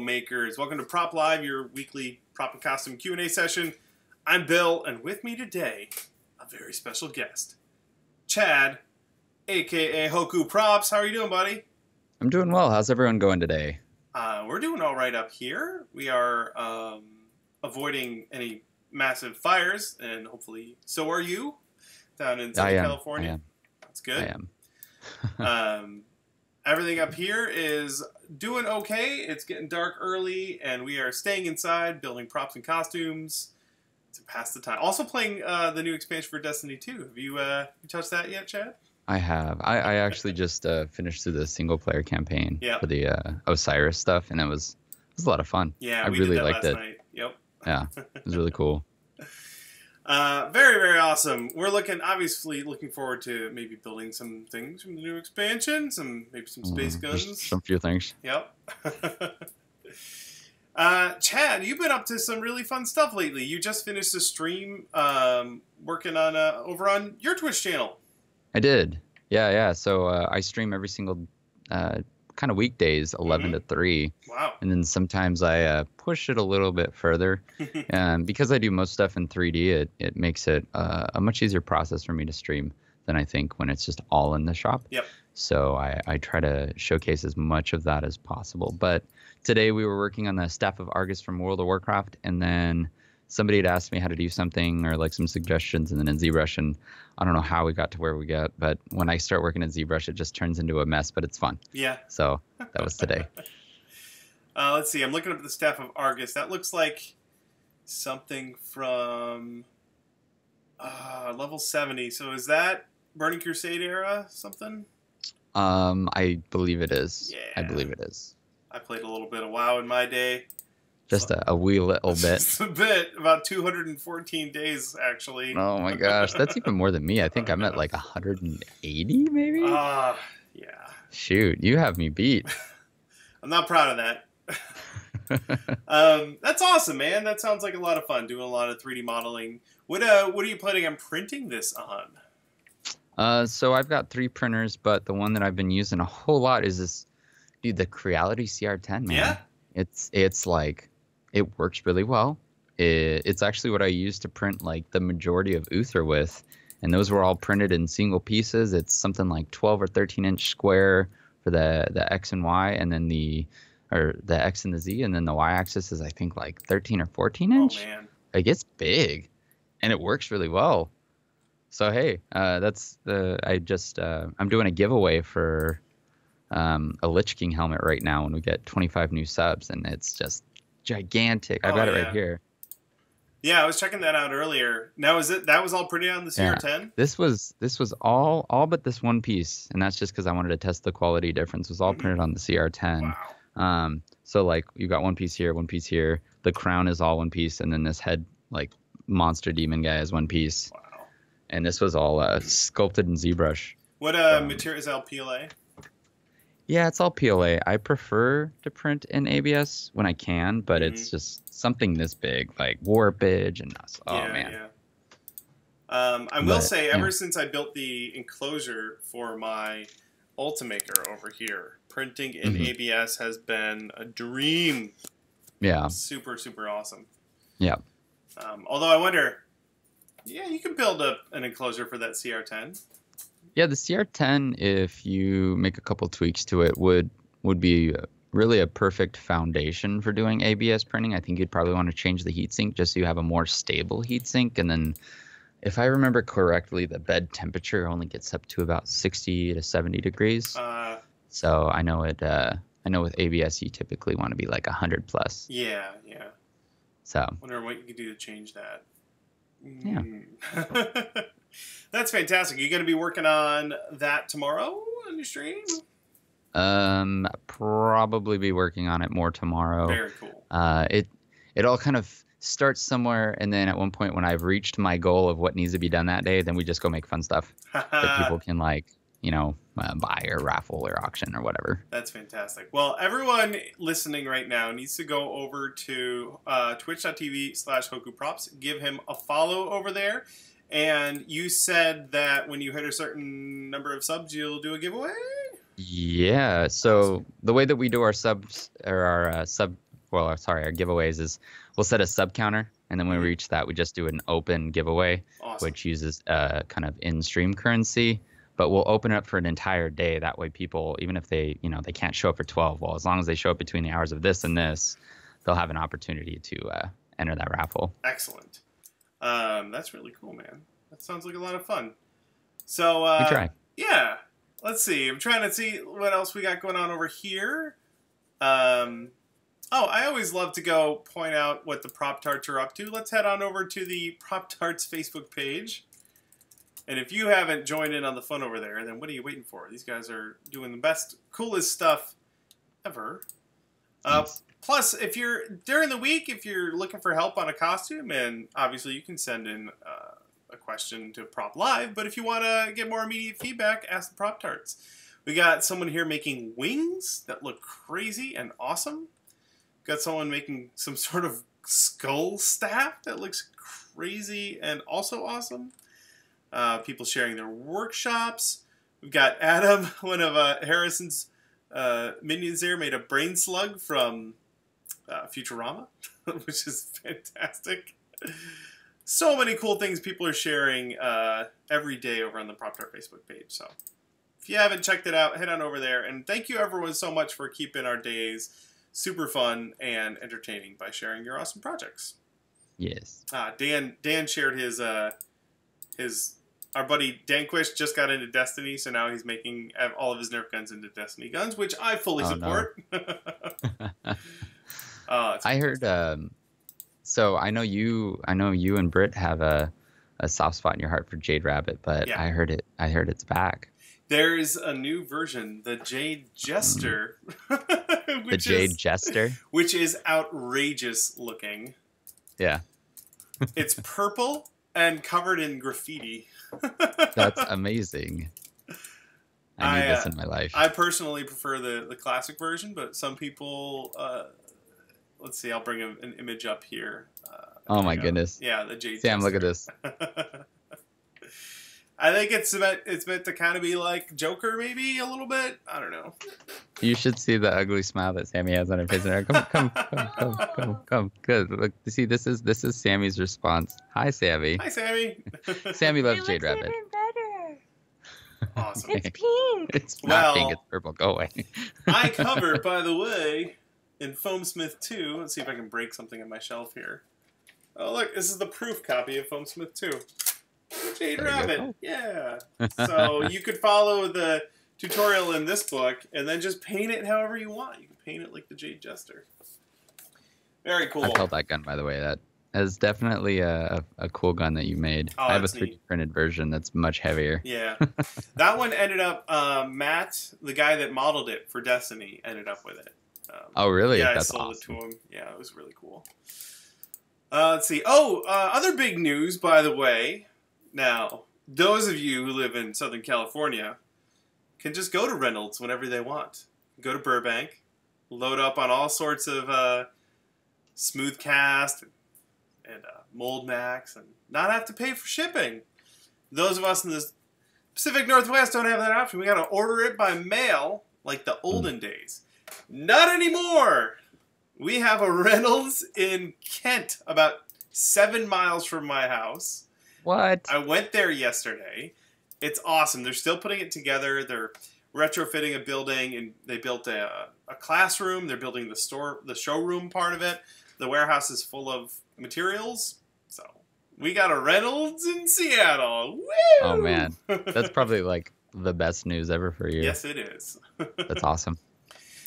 makers. Welcome to Prop Live, your weekly prop and costume Q&A session. I'm Bill, and with me today, a very special guest, Chad, aka Hoku Props. How are you doing, buddy? I'm doing well. How's everyone going today? We're doing all right up here. We are avoiding any massive fires, and hopefully so are you down in Southern California. I am. That's good. I am. Everything up here is doing okay. It's getting dark early, and we are staying inside, building props and costumes to pass the time. Also playing the new expansion for Destiny 2. Have you touched that yet, Chad? I have. I actually just finished through the single-player campaign for the Osiris stuff, and it was a lot of fun. Yeah, I we really did that liked last it. night. Yep. Yeah, it was really cool. Very, very awesome. We're obviously looking forward to maybe building some things from the new expansion, maybe some space guns. Some few things. Yep. Chad, you've been up to some really fun stuff lately. You just finished a stream working on over on your Twitch channel. I did. Yeah. So I stream every single kind of weekdays, 11 to 3. Wow. And then sometimes I push it a little bit further. Because I do most stuff in 3D, it makes it a much easier process for me to stream than I think when it's just all in the shop. Yep. So I try to showcase as much of that as possible. But today we were working on the Staff of Argus from World of Warcraft, and then somebody had asked me how to do something or like some suggestions, and then in Zbrush, and I don't know how we got to where we got, but when I start working in Zbrush, it just turns into a mess, but it's fun. Yeah. So that was today. Let's see. I'm looking up the Staff of Argus. That looks like something from level 70. So is that Burning Crusade era something? I believe it is. Yeah. I believe it is. I played a little bit of WoW in my day. Just a wee little bit. Just a bit. About 214 days, actually. Oh my gosh. That's even more than me. I think I'm at like 180 maybe? Yeah. Shoot, you have me beat. I'm not proud of that. That's awesome, man. That sounds like a lot of fun, doing a lot of 3D modeling. What are you planning on printing this on? So I've got 3 printers, but the one that I've been using a whole lot is this, dude, the Creality CR10, man. Yeah? It's like, it works really well. It's actually what I use to print like the majority of Uther with, and those were all printed in single pieces. It's something like 12 or 13 inch square for the X and Y, and then the X and the Z, and then the Y axis is I think like 13 or 14 inch. Oh man, like it's big, and it works really well. So hey, I'm doing a giveaway for a Lich King helmet right now when we get 25 new subs, and it's just gigantic. I've got it right here. Yeah, I was checking that out earlier. Now that was all printed on the CR10? Yeah. This was all but this one piece, and that's just because I wanted to test the quality difference. It was all printed on the CR10. Wow. So like you got one piece here, one piece here. The crown is all one piece, and then this head like monster demon guy is one piece. Wow. And this was all sculpted in ZBrush. What material is PLA? Yeah, it's all PLA. I prefer to print in ABS when I can, but it's just something this big, like warpage and man. Yeah. I will say, ever since I built the enclosure for my Ultimaker over here, printing in ABS has been a dream. Yeah. Super, super awesome. Yeah. Although I wonder, you can build an enclosure for that CR10. Yeah, the CR10, if you make a couple tweaks to it, would be really a perfect foundation for doing ABS printing. I think you'd probably want to change the heatsink just so you have a more stable heatsink. And then, if I remember correctly, the bed temperature only gets up to about 60 to 70 degrees. So I know with ABS you typically want to be like 100 plus. Yeah. So. Wonder what you could do to change that. Yeah. That's fantastic. You're going to be working on that tomorrow on your stream? Probably be working on it more tomorrow. Very cool. It all kind of starts somewhere, and then at one point when I've reached my goal of what needs to be done that day, then we just go make fun stuff that people can buy or raffle or auction or whatever. That's fantastic. Well, everyone listening right now needs to go over to twitch.tv/Hoku Props. Give him a follow over there. And you said that when you hit a certain number of subs, you'll do a giveaway? Yeah. So the way that we do our subs or our sub well, sorry, our giveaways is we'll set a sub counter, and then when we Mhm. reach that, we just do an open giveaway, Awesome. which uses kind of in-stream currency. But we'll open it up for an entire day. That way, people, even if they, they can't show up for 12, well, as long as they show up between the hours of this and this, they'll have an opportunity to enter that raffle. Excellent. That's really cool, man. That sounds like a lot of fun. So, We try. yeah. Let's see. I'm trying to see what else we got going on over here. I always love to go point out what the Prop Tarts are up to. Let's head on over to the Prop Tarts Facebook page. And if you haven't joined in on the fun over there, then what are you waiting for? These guys are doing the best, coolest stuff ever. Nice. Plus, if you're during the week, if you're looking for help on a costume, and obviously you can send in a question to Prop Live, but if you want to get more immediate feedback, ask the Prop Tarts. We got someone here making wings that look crazy and awesome. Got someone making some sort of skull staff that looks crazy and also awesome. People sharing their workshops. We've got Adam, one of Harrison's minions there, made a brain slug from Futurama, which is fantastic. So many cool things people are sharing every day over on the Prop Tart Facebook page. So if you haven't checked it out, head on over there. And thank you everyone so much for keeping our days super fun and entertaining by sharing your awesome projects. Yes. Dan shared his our buddy Danquish just got into Destiny, so now he's making all of his Nerf guns into Destiny guns, which I fully support. No. I heard. So I know you and Britt have a soft spot in your heart for Jade Rabbit, but yeah. I heard it's back. There's a new version, the Jade Jester. The Jade Jester? Which is outrageous looking. Yeah. It's purple and covered in graffiti. That's amazing. I need this in my life. I personally prefer the classic version, but some people... let's see, I'll bring an image up here. Oh my goodness. Yeah, the Jade Sam, Jester. look at this. I think it's meant to kind of be like Joker, maybe a little bit. I don't know. You should see the ugly smile that Sammy has on her face. Come. Good. Look, see, this is Sammy's response. Hi, Sammy. Hi, Sammy. Sammy loves Jade Rabbit. Even better. Awesome. It's pink. It's not pink. It's purple. Go away. I cover, by the way, in Foamsmith 2. Let's see if I can break something on my shelf here. Oh, look, this is the proof copy of Foamsmith 2. Jade Rabbit, yeah. So you could follow the tutorial in this book and then just paint it however you want. You can paint it like the Jade Jester. Very cool. I held that gun, by the way. That is definitely a cool gun that you made. Oh, I have a 3D printed version that's much heavier. Yeah. That one ended up, Matt, the guy that modeled it for Destiny, ended up with it. Oh, really? Yeah, that's I sold awesome. it to him. Yeah, it was really cool. Let's see. Oh, other big news, by the way. Now, those of you who live in Southern California can just go to Reynolds whenever they want. Go to Burbank, load up on all sorts of smooth cast and mold max, and not have to pay for shipping. Those of us in the Pacific Northwest don't have that option. We got to order it by mail like the olden days. Not anymore. We have a Reynolds in Kent, about 7 miles from my house. What? I went there yesterday. It's awesome. They're still putting it together. They're retrofitting a building, and they built a classroom. They're building the showroom part of it. The warehouse is full of materials. So we got a Reynolds in Seattle. Woo! Oh man, that's probably like the best news ever for you. Yes, it is. That's awesome.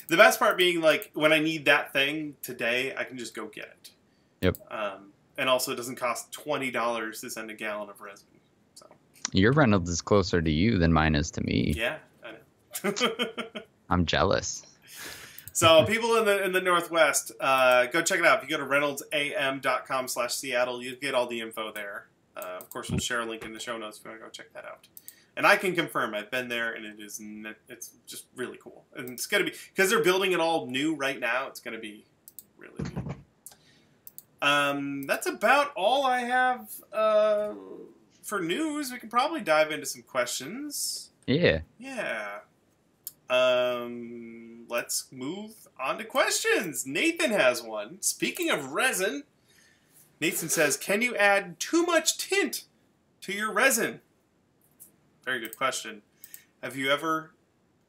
The best part being, like, when I need that thing today, I can just go get it. Yep. And also, it doesn't cost $20 to send a gallon of resin. So your Reynolds is closer to you than mine is to me. Yeah, I know. I'm jealous. So people in the Northwest, go check it out. If you go to reynoldsam.com/Seattle, you get all the info there. Of course, we'll share a link in the show notes if you want to go check that out. And I can confirm, I've been there, and it's just really cool. And it's going to be, because they're building it all new right now, it's going to be really neat. That's about all I have for news. We can probably dive into some questions. Yeah. Yeah. Let's move on to questions. Nathan has one. Speaking of resin, Nathan says, can you add too much tint to your resin? Very good question. Have you ever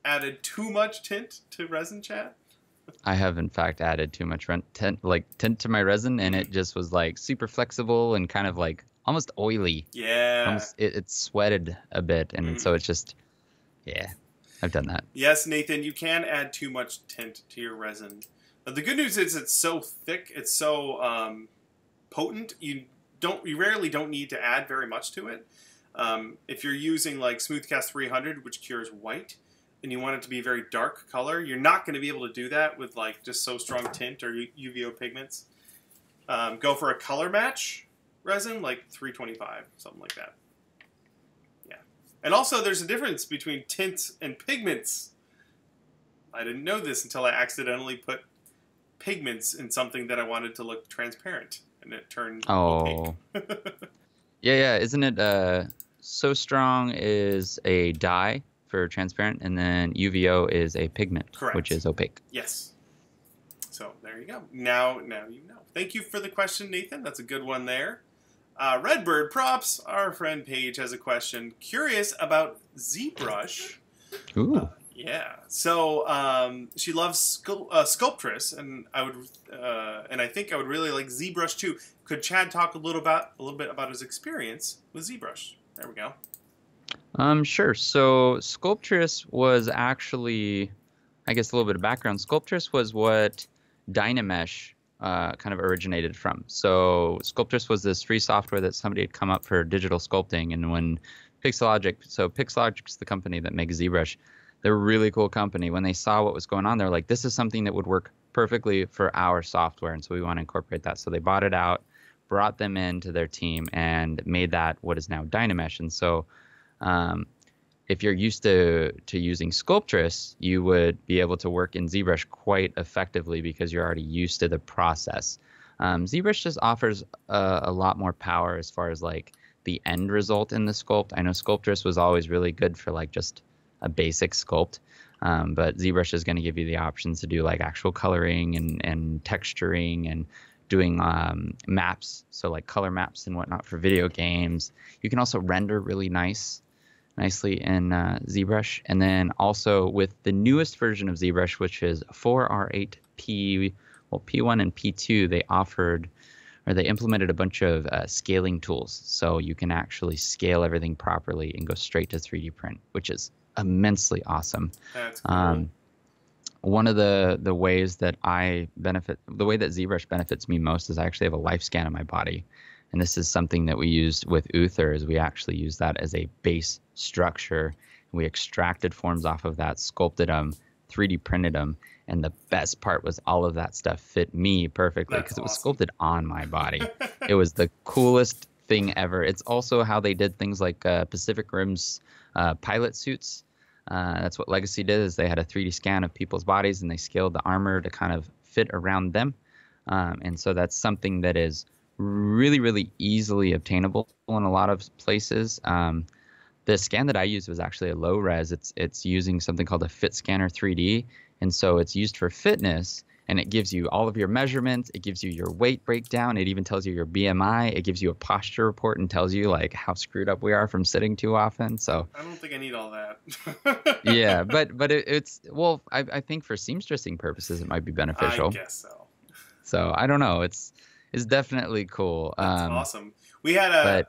added too much tint to resin, Chad? I have in fact added too much tint to my resin, and it just was like super flexible and kind of like almost oily. Yeah. Almost, it sweated a bit, and so it's just, yeah, I've done that. Yes, Nathan, you can add too much tint to your resin. But the good news is it's so thick, it's so potent. You rarely don't need to add very much to it. If you're using like Smoothcast 300, which cures white, and you want it to be a very dark color, you're not going to be able to do that with like just so strong tint or UVO pigments. Go for a color match resin, like 325, something like that. Yeah. And also there's a difference between tints and pigments. I didn't know this until I accidentally put pigments in something that I wanted to look transparent, and it turned opaque. Yeah, isn't it So Strong is a dye for transparent, and then UVO is a pigment, correct, which is opaque. Yes. So there you go. Now you know. Thank you for the question, Nathan. That's a good one there. Redbird Props, our friend Paige has a question. Curious about Zbrush. Ooh. Yeah. So she loves Sculptris, and I think I would really like Zbrush too. Could Chad talk a little bit about his experience with Zbrush? There we go. Sure. So Sculptris was actually, I guess a little bit of background. Sculptris was what Dynamesh kind of originated from. So Sculptris was this free software that somebody had come up for digital sculpting, and when Pixelogic's the company that makes Zbrush. They're a really cool company. When they saw what was going on, they're like, this is something that would work perfectly for our software, and so we want to incorporate that. So they bought it out, brought them into their team, and made that what is now Dynamesh. And so if you're used to using Sculptris, you would be able to work in Zbrush quite effectively because you're already used to the process. Zbrush just offers a lot more power as far as like the end result in the sculpt. I know Sculptris was always really good for like just a basic sculpt, but Zbrush is going to give you the options to do like actual coloring and texturing and doing maps, so like color maps and whatnot for video games. You can also render really nicely in Zbrush. And then also with the newest version of Zbrush, which is 4R8P, well, P1 and P2, they implemented a bunch of scaling tools, so you can actually scale everything properly and go straight to 3D print, which is immensely awesome. That's cool. One of the ways that the way that Zbrush benefits me most is I actually have a life scan of my body. And this is something that we used with Uther, is we actually used that as a base structure. We extracted forms off of that, sculpted them, 3D printed them. And the best part was all of that stuff fit me perfectly because it was sculpted on my body. It was the coolest thing ever. It's also how they did things like Pacific Rim's pilot suits. That's what Legacy did, is they had a 3D scan of people's bodies and they scaled the armor to kind of fit around them. And so that's something that is really, really easily obtainable in a lot of places. The scan that I used was actually a low res. It's using something called a Fit Scanner 3D. And so it's used for fitness, and it gives you all of your measurements. It gives you your weight breakdown. It even tells you your BMI. It gives you a posture report and tells you like how screwed up we are from sitting too often. So I don't think I need all that. Yeah, but it's well, I think for seamstressing purposes it might be beneficial. I guess so. So I don't know. It's definitely cool. That's awesome. We were at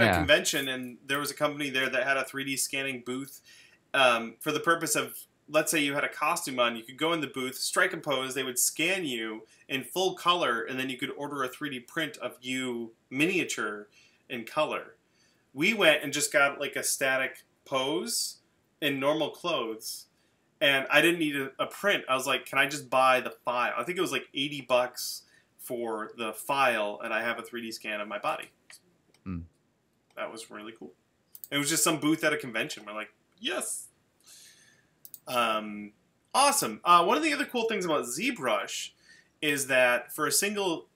a convention, and there was a company there that had a 3D scanning booth for the purpose of, let's say you had a costume on, you could go in the booth, strike a pose, they would scan you in full color, and then you could order a 3D print of you miniature in color. We went and just got like a static pose in normal clothes, and I didn't need a print. I was like, can I just buy the file? I think it was like $80 for the file, and I have a 3D scan of my body. That was really cool. It was just some booth at a convention. We're like, yes. Awesome. One of the other cool things about Zbrush is that for a single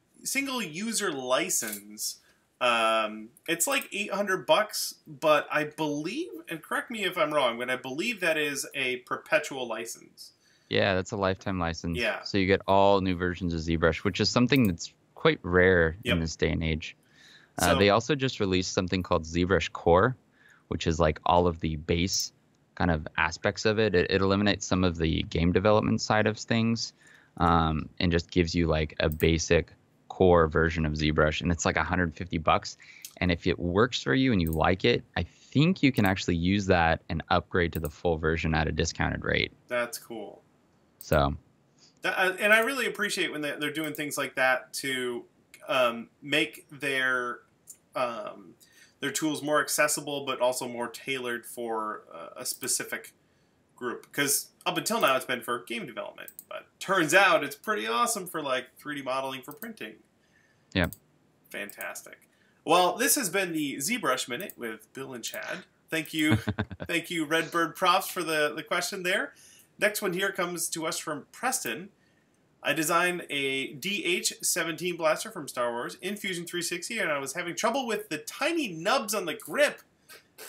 user license, It's like $800, but I believe, and correct me if I'm wrong, but I believe that is a perpetual license. Yeah, that's a lifetime license. Yeah. So you get all new versions of ZBrush, which is something that's quite rare Yep. in this day and age. So, They also just released something called ZBrush Core, which is like all of the base kind of aspects of it. It eliminates some of the game development side of things, and just gives you like a basic core version of ZBrush, and it's like $150. And if it works for you and you like it, I think you can actually use that and upgrade to the full version at a discounted rate. that's cool. So And I really appreciate when they're doing things like that to make their tools more accessible, but also more tailored for a specific group. Because up until now, it's been for game development, but turns out it's pretty awesome for like 3D modeling for printing. yeah. Fantastic. Well, this has been the ZBrush Minute with Bill and Chad. Thank you, thank you, Redbird Props, for the question there. Next one here comes to us from Preston. I designed a DH-17 blaster from Star Wars in Fusion 360, and I was having trouble with the tiny nubs on the grip,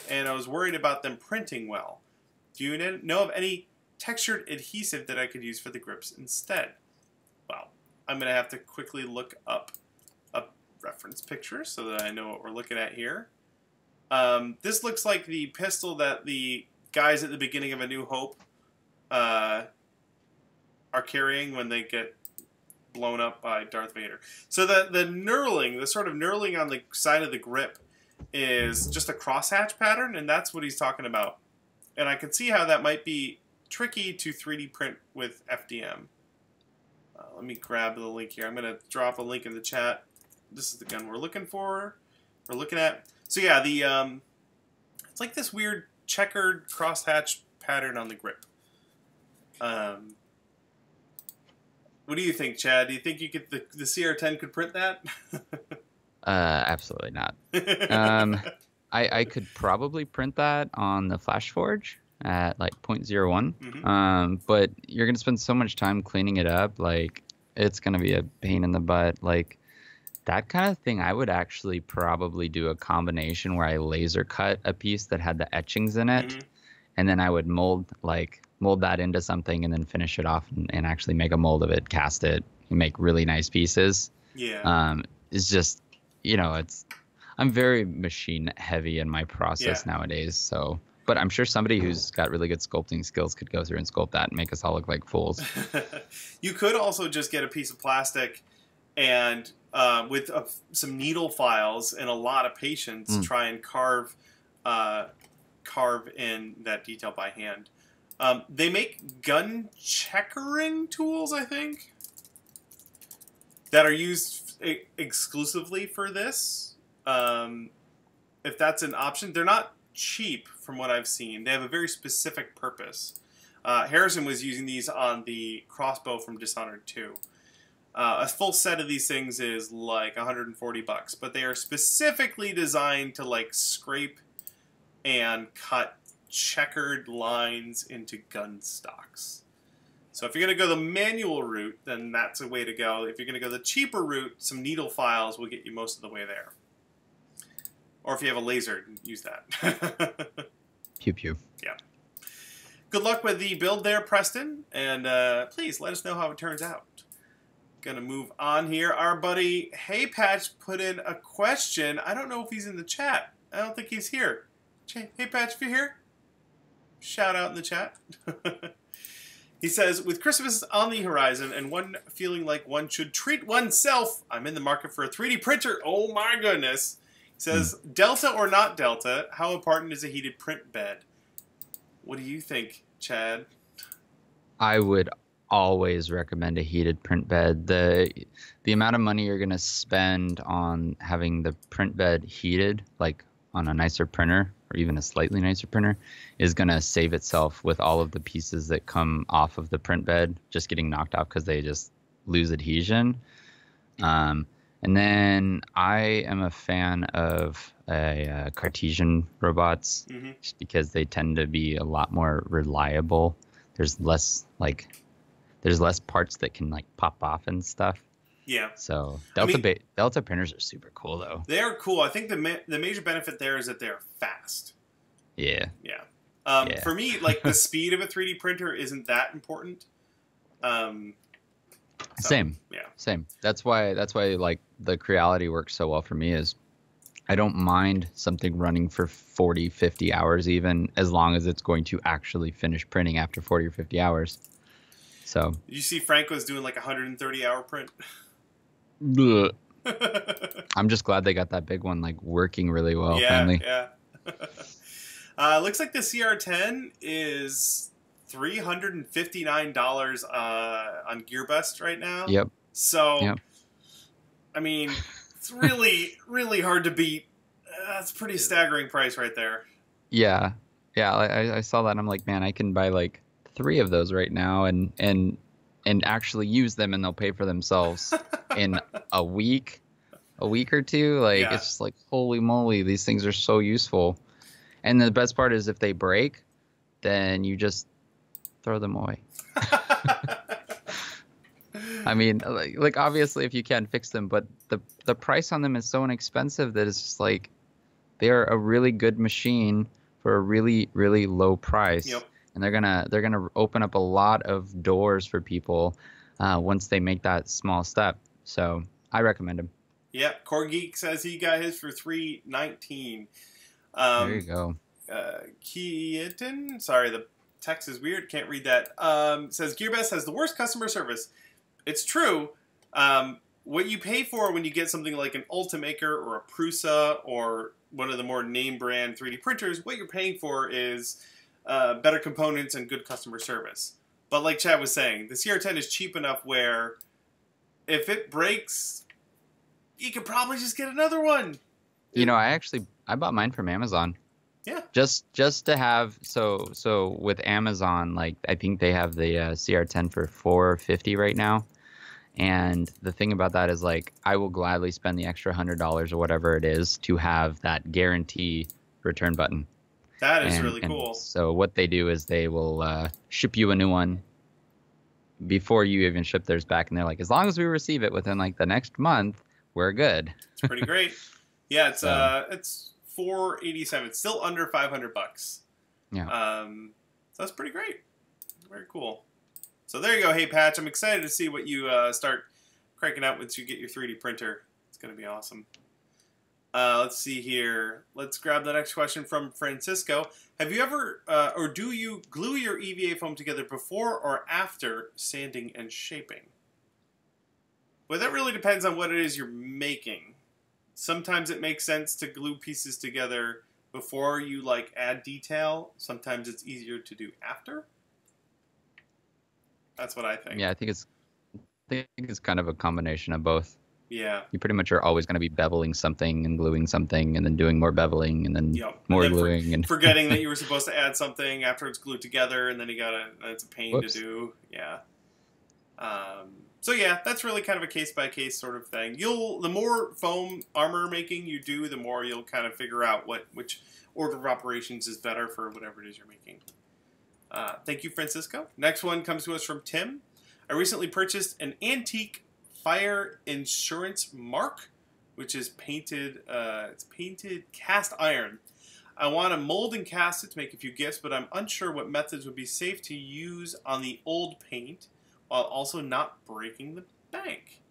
and I was worried about them printing well. Do you know of any textured adhesive that I could use for the grips instead? Well, I'm going to have to quickly look up a reference picture so that I know what we're looking at here. This looks like the pistol that the guys at the beginning of A New Hope are carrying when they get blown up by Darth Vader. So the knurling, the sort of knurling on the side of the grip is just a crosshatch pattern, and that's what he's talking about. And I can see how that might be tricky to 3D print with FDM. Let me grab the link here. I'm going to drop a link in the chat. This is the gun we're looking for. We're looking at. So yeah, the it's like this weird checkered crosshatch pattern on the grip. What do you think, Chad? Do you think you could the CR10 could print that? Absolutely not. I could probably print that on the FlashForge at like 0.01. Mm-hmm. But you're gonna spend so much time cleaning it up, like it's gonna be a pain in the butt. Like that kind of thing, I would actually probably do a combination where I laser cut a piece that had the etchings in it, Mm-hmm. and then I would mold that into something and then finish it off and actually make a mold of it, cast it, and make really nice pieces. Yeah. It's just, I'm very machine heavy in my process nowadays. So, but I'm sure somebody who's got really good sculpting skills could go through and sculpt that and make us all look like fools. You could also just get a piece of plastic and with some needle files and a lot of patience, try and carve in that detail by hand. They make gun checkering tools, I think, that are used exclusively for this. If that's an option, they're not cheap from what I've seen. They have a very specific purpose. Harrison was using these on the crossbow from Dishonored 2. A full set of these things is like $140, but they are specifically designed to like scrape and cut checkered lines into gun stocks. So if you're going to go the manual route, then that's a way to go. If you're going to go the cheaper route, some needle files will get you most of the way there. Or if you have a laser, use that. Pew pew. Yeah. Good luck with the build there, Preston. And please let us know how it turns out. Gonna move on here. Our buddy Hey Patch put in a question. I don't know if he's in the chat. I don't think he's here. Hey Patch, if you're here, shout out in the chat. He says, with Christmas on the horizon and one feeling like one should treat oneself, I'm in the market for a 3D printer. Oh my goodness. He says, Delta or not Delta, how important is a heated print bed? What do you think, Chad? I would always recommend a heated print bed. The amount of money you're going to spend on having the print bed heated, like on a nicer printer or even a slightly nicer printer, is going to save itself with all of the pieces that come off of the print bed just getting knocked off because they just lose adhesion. And then I am a fan of Cartesian robots, just because they tend to be a lot more reliable. There's less parts that can like pop off and stuff. Yeah. So I mean, Delta printers are super cool though. they're cool. I think the major benefit there is that they're fast. Yeah. Yeah. Yeah. For me, like the speed of a 3D printer isn't that important. Same. Yeah. Same. That's why like the Creality works so well for me is I don't mind something running for 40, 50 hours even, as long as it's going to actually finish printing after 40 or 50 hours. So. Did you see Frank was doing like a 130-hour print? Bleh. I'm just glad they got that big one like working really well. Yeah, Finally. yeah. Looks like the CR10 is $359 on GearBest right now. Yep. So, yep. I mean, it's really, really hard to beat. That's a pretty staggering price right there. Yeah. Yeah. I saw that and I'm like, man, I can buy like 3 of those right now and actually use them and they'll pay for themselves in a week or two. Like, Yeah. it's just like, holy moly, these things are so useful. And the best part is if they break, then you just throw them away. I mean, like obviously if you can fix them, but the price on them is so inexpensive that it's just like they're a really good machine for a really, really low price. Yep. And they're gonna open up a lot of doors for people once they make that small step. So I recommend them. Yeah, Core Geek says he got his for $319. There you go. Keaton, sorry, the text is weird. Can't read that. Says GearBest has the worst customer service. It's true. What you pay for when you get something like an Ultimaker or a Prusa or one of the more name brand 3D printers, what you're paying for is better components and good customer service. But like Chad was saying, the CR10 is cheap enough where if it breaks, you could probably just get another one. You know, I bought mine from Amazon. Yeah. Just to have so with Amazon, like I think they have the CR10 for $450 right now. And the thing about that is like I will gladly spend the extra $100 or whatever it is to have that guarantee return button. That is really cool. So what they do is they will ship you a new one before you even ship theirs back, and they're like, as long as we receive it within like the next month, we're good. It's pretty great. Yeah, it's $487. It's still under $500. Yeah. So that's pretty great. Very cool. So there you go. Hey, Patch, I'm excited to see what you start cranking out once you get your 3D printer. It's going to be awesome. Let's see here. Let's grab the next question from Francisco. Have you ever, or do you glue your EVA foam together before or after sanding and shaping? Well, that really depends on what it is you're making. Sometimes it makes sense to glue pieces together before you like add detail. Sometimes it's easier to do after. That's what I think. Yeah, I think it's kind of a combination of both. Yeah. You pretty much are always going to be beveling something and gluing something and then doing more beveling and then more and then gluing. And forgetting that you were supposed to add something after it's glued together and then it's a pain Whoops. to do. Yeah. So yeah, that's really kind of a case-by-case sort of thing. The more foam armor making you do, the more you'll kind of figure out which order of operations is better for whatever it is you're making. Thank you, Francisco. Next one comes to us from Tim. I recently purchased an antique fire insurance mark, which is painted. It's painted cast iron. I want to mold and cast it to make a few gifts, but I'm unsure what methods would be safe to use on the old paint while also not breaking the bank.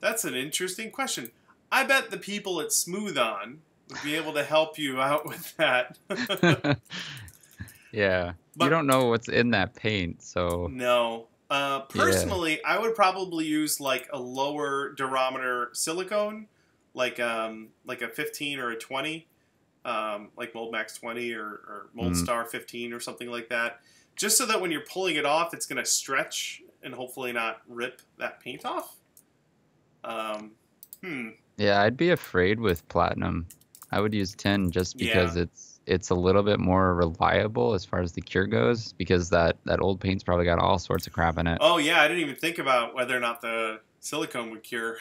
That's an interesting question. I bet the people at Smooth On would be able to help you out with that. yeah, But you don't know what's in that paint, so no. Personally, I would probably use like a lower durometer silicone, like a 15 or a 20, like Mold Max 20 or Mold Star 15 or something like that. Just so that when you're pulling it off, it's going to stretch and hopefully not rip that paint off. Yeah, I'd be afraid with platinum. I would use tin just because it's a little bit more reliable as far as the cure goes, because that old paint's probably got all sorts of crap in it. Oh yeah, I didn't even think about whether or not the silicone would cure.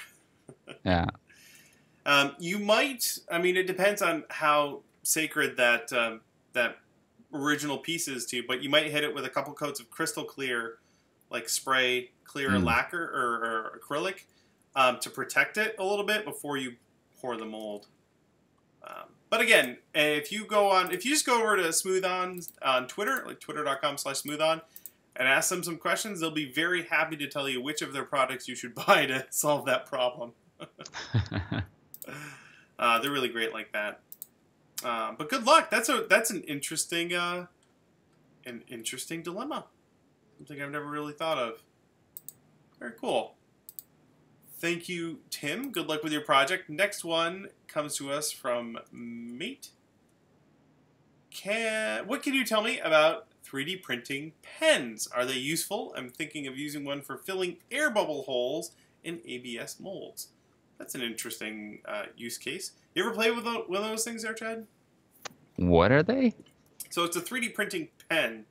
Yeah. You might. I mean, it depends on how sacred that original piece is to you, but you might hit it with a couple coats of crystal clear like spray clear lacquer or acrylic to protect it a little bit before you pour the mold. But again, if you just go over to Smooth on Twitter, like twitter.com/smoothon, and ask them some questions, they'll be very happy to tell you which of their products you should buy to solve that problem. They're really great like that. But good luck. That's an interesting dilemma. Something I've never really thought of. Very cool. Thank you, Tim. Good luck with your project. Next one comes to us from Mate. What can you tell me about 3D printing pens? Are they useful? I'm thinking of using one for filling air bubble holes in ABS molds. That's an interesting use case. You ever play with one of those things there, Chad? What are they? So it's a 3D printing pen.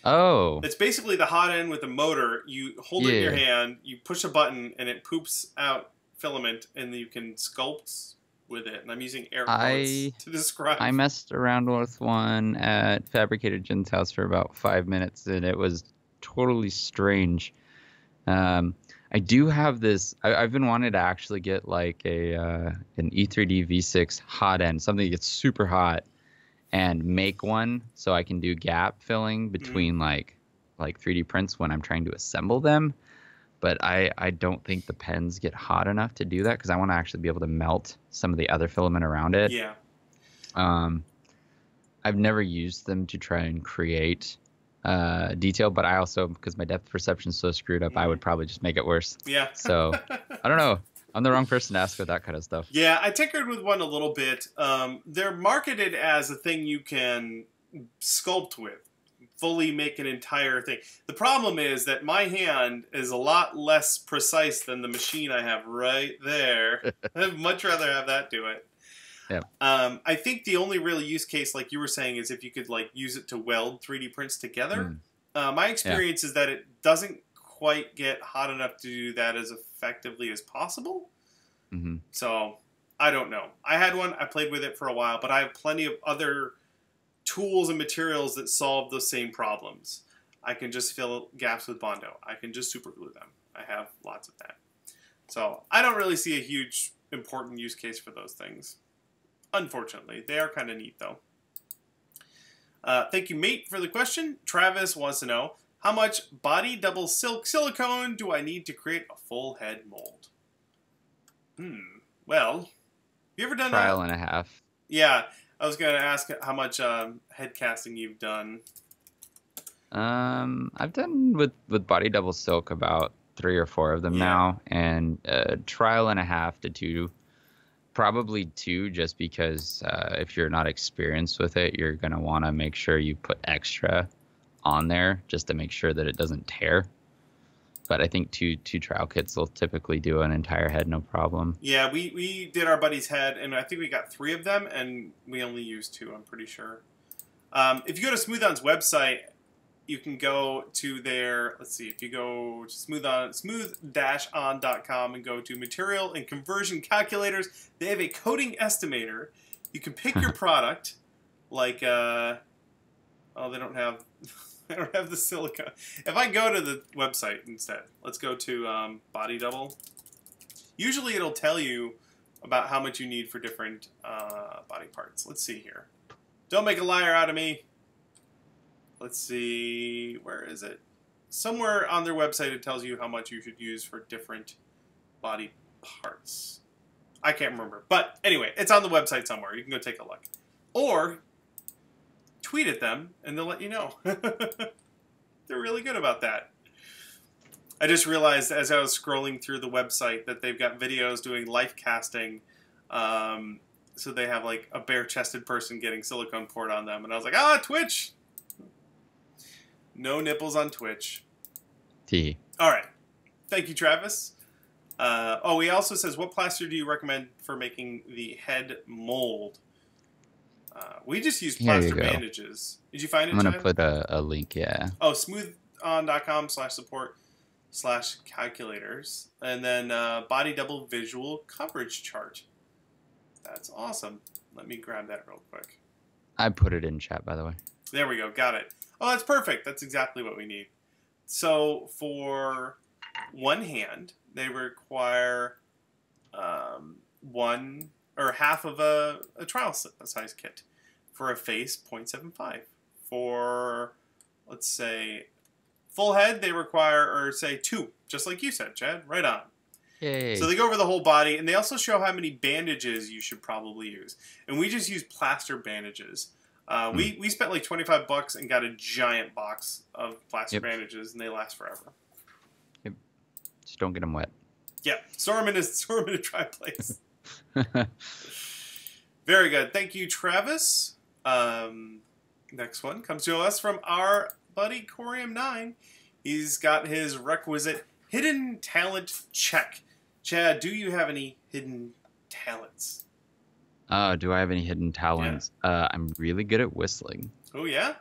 Oh. It's basically the hot end with a motor. You hold it in your hand, you push a button, and it poops out filament, and you can sculpt with it. And I'm using air quotes to describe. I messed around with one at Fabricator Jen's house for about 5 minutes, and it was totally strange. I do have this. I've been wanting to actually get like an E3D V6 hot end, something that gets super hot, and make one so I can do gap filling between like 3D prints when I'm trying to assemble them. But I don't think the pens get hot enough to do that because I want to actually be able to melt some of the other filament around it. Yeah. I've never used them to try and create detail, but I also, because my depth perception is so screwed up, I would probably just make it worse. Yeah. So I don't know. I'm the wrong person to ask about that kind of stuff. Yeah, I tinkered with one a little bit. They're marketed as a thing you can sculpt with, fully make an entire thing. The problem is that my hand is a lot less precise than the machine I have right there. I'd much rather have that do it. Yeah. I think the only real use case, like you were saying, is if you could like use it to weld 3D prints together. My experience is that it doesn't quite get hot enough to do that as effectively as possible. So I don't know. I had one. I played with it for a while, but I have plenty of other tools and materials that solve the same problems. I can just fill gaps with Bondo. I can just super glue them. I have lots of that. So I don't really see a huge important use case for those things. Unfortunately, they are kind of neat though. Thank you, Mate, for the question. Travis wants to know, how much body double silk silicone do I need to create a full head mold? Well, have you ever done trial and a half? Yeah, I was going to ask how much head casting you've done. I've done with body double silk about 3 or 4 of them now, and trial and a half to 2. Probably 2, just because if you're not experienced with it, you're going to want to make sure you put extra on there just to make sure that it doesn't tear. But I think two trial kits will typically do an entire head, no problem. Yeah, we did our buddy's head, and I think we got 3 of them, and we only used 2, I'm pretty sure. If you go to Smooth-On's website, you can go to their, let's see, if you go to smooth-on.com and go to material and conversion calculators, they have a coating estimator. You can pick your product, like, oh, they don't have the silicone. If I go to the website instead, let's go to Body Double. Usually it'll tell you about how much you need for different body parts. Let's see here. Don't make a liar out of me. Let's see, where is it? Somewhere on their website it tells you how much you should use for different body parts. I can't remember. But anyway, it's on the website somewhere. You can go take a look. Or tweet at them and they'll let you know. They're really good about that. I just realized as I was scrolling through the website that they've got videos doing life casting. So they have like a bare-chested person getting silicone poured on them. And I was like, Twitch! No nipples on Twitch. T. All right. Thank you, Travis. He also says, what plaster do you recommend for making the head mold? We just use plaster bandages. Did you find it, I'm going to Chad? put a link, yeah. Oh, smoothon.com/support/calculators. And then body double visual coverage chart. That's awesome. Let me grab that real quick. I put it in chat, by the way. There we go. Got it. Oh, that's perfect. That's exactly what we need. So for one hand, they require one or half of a trial size kit. For a face, 0.75. For, let's say, full head, they require, or say 2, just like you said, Chad. Right on. Yay. So they go over the whole body, and they also show how many bandages you should probably use. And we just use plaster bandages. We spent like $25 and got a giant box of plaster bandages, and they last forever. Yep. Just don't get them wet. Yeah, store them in a dry place. Very good. Thank you, Travis. Next one comes to us from our buddy Corium9. He's got his requisite hidden talent check. Chad, do you have any hidden talents? Do I have any hidden talents? Yeah. I'm really good at whistling. Oh, yeah?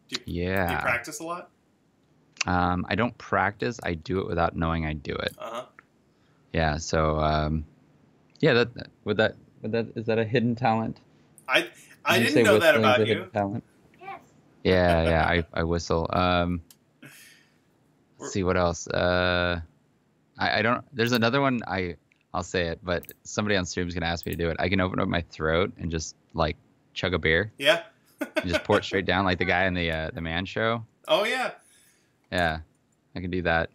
Do you practice a lot? I don't practice. I do it without knowing I do it. Uh-huh. Yeah, so, yeah, is that a hidden talent? I didn't know that about you. Talent? Yes. Yeah, I whistle. Let's see what else. I don't. There's another one. I'll say it, but somebody on stream is gonna ask me to do it. I can open up my throat and just like chug a beer. Yeah. And just pour it straight down like the guy in the Man Show. Oh yeah. Yeah, I can do that.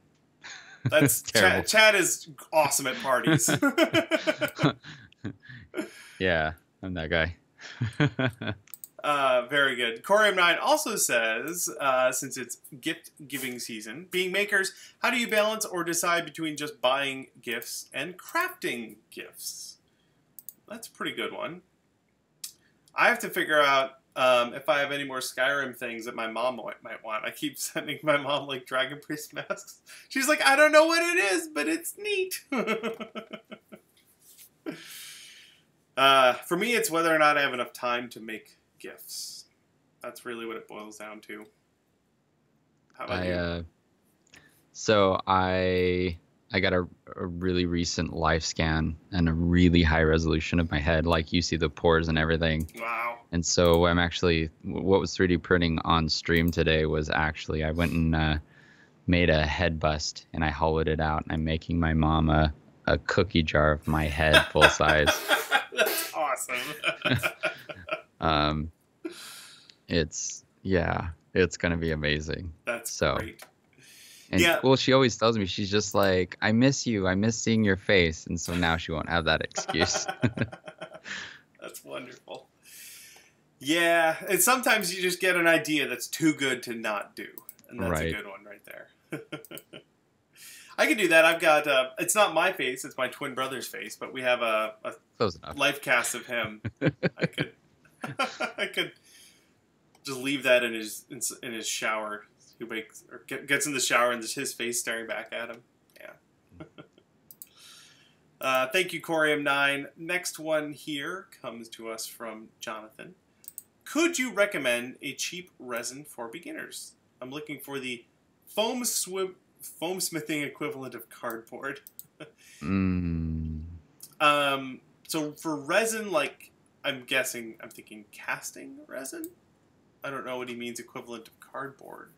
That's terrible. Chad is awesome at parties. Yeah, I'm that guy. Very good. Corium9 also says, since it's gift-giving season, being makers, how do you balance or decide between just buying gifts and crafting gifts? That's a pretty good one. I have to figure out if I have any more Skyrim things that my mom might want. I keep sending my mom, like, Dragon Priest masks. She's like, I don't know what it is, but it's neat. For me, it's whether or not I have enough time to make gifts. That's really what it boils down to. How about you? So I got a really recent life scan and a really high resolution of my head. Like, you see the pores and everything. Wow. And so I'm actually, what was 3D printing on stream today was actually, I went and made a head bust and I hollowed it out. And I'm making my mom a cookie jar of my head full size. That's awesome. It's gonna be amazing. That's great. And, yeah. Well, she always tells me, she's just like, I miss you. I miss seeing your face. And so now she won't have that excuse. That's wonderful. Yeah. And sometimes you just get an idea that's too good to not do. And that's a good one right there. I can do that. I've got, it's not my face. It's my twin brother's face. But we have a life cast of him. I could just leave that in his shower. He wakes or gets in the shower and there's his face staring back at him. Yeah. Thank you, Corium9. Next one here comes to us from Jonathan. Could you recommend a cheap resin for beginners? I'm looking for the foam smithing equivalent of cardboard. So for resin, like, I'm thinking casting resin? I don't know what he means equivalent of cardboard.